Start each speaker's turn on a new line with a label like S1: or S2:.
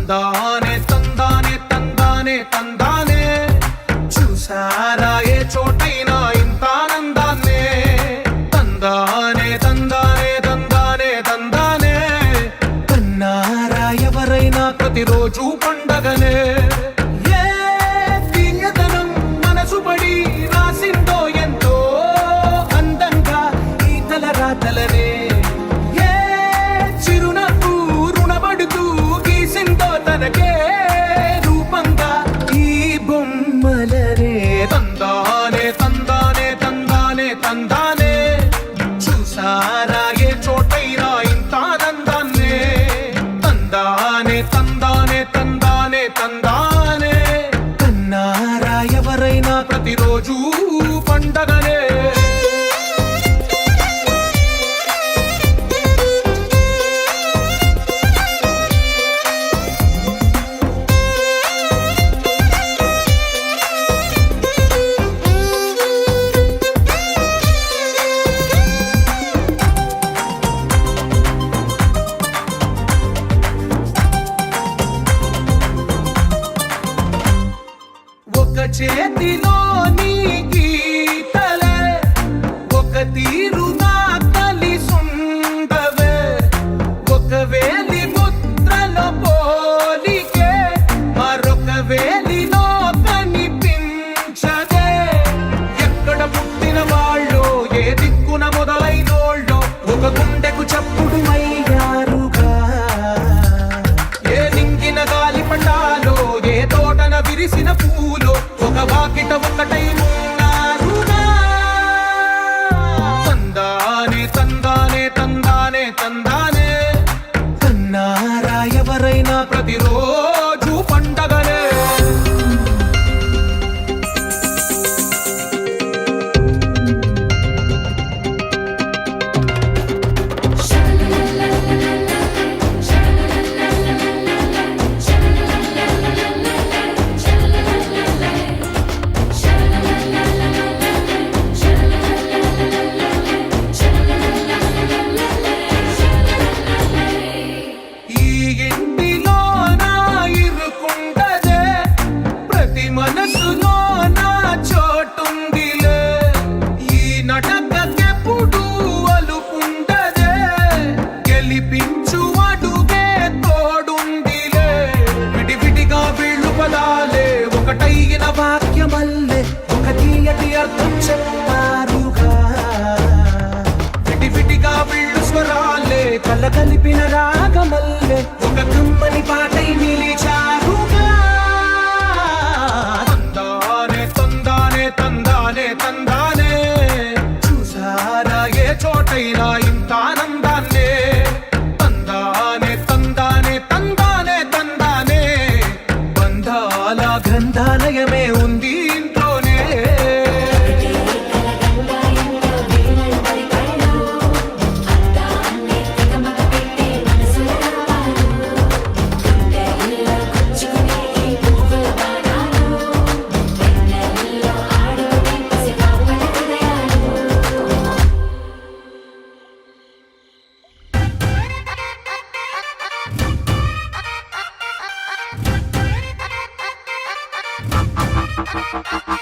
S1: తందానే తందానే తందానే తందానే చూసారా ఏ చోటైనా ఇంత ఆనందాన్నే తందానే తందానే తందానే తందానే కన్నారా ఎవరైనా ప్రతిరోజు పండగనే తలనే ఏ చిరునవ్వు రుణపడుతూ గీసిందో తనకే రూపంగా ఈ బొమ్మలనే తందానే తందానే తందానే తందానే చూసారా ఏ చోటైనా ఇంత ఆనందాన్నే తందానే తందానే తందానే తందానే కన్నారా ఎవరైనా ప్రతిరోజు పండగనే చేతిలో నీ గీతలే ఒక తీరుగా కలిసుండవే ఒక వేలి ముద్రలో పోలికే మరొక వేలిలో కనిపించదే ఎక్కడ పుట్టిన వాళ్ళు ఏ దిక్కున మొదలైనోళ్ళు ఒక గుండెకు చప్పుడు అయ్యారుగా ఏ నింగిన గాలి పటాలో ఏ తోటన విరిసిన పూలో వాకిట ఒకటై ఉన్నారుగా తందానే తందానే తందానే తందానే కన్నారా ఎవరైనా ప్రతిరోజు పండగనే మనసులో నా చోటుందిలే ఈ నటకెప్పుడు అలుపుండదే గెలిపించు అడుగే తోడుందిలే విడివిడిగా వీళ్ళు పదాలే ఒకటైన వాక్యమల్లే ఒక తీయటి అర్థం చెప్పారుగా విడివిడిగా వీళ్ళు స్వరాలే కలగలిపిన రాగమల్లే ఒక కమ్మని పాటై నిలిచారుగా తందానే చూసారా ఏ చోటైనా ఇంత ఆనందాన్నే తందానే తందానే తందానే తందానే బంధాల గ్రంథాలయమే ఉంది ఇంట్లోనే
S2: Ha ha ha ha.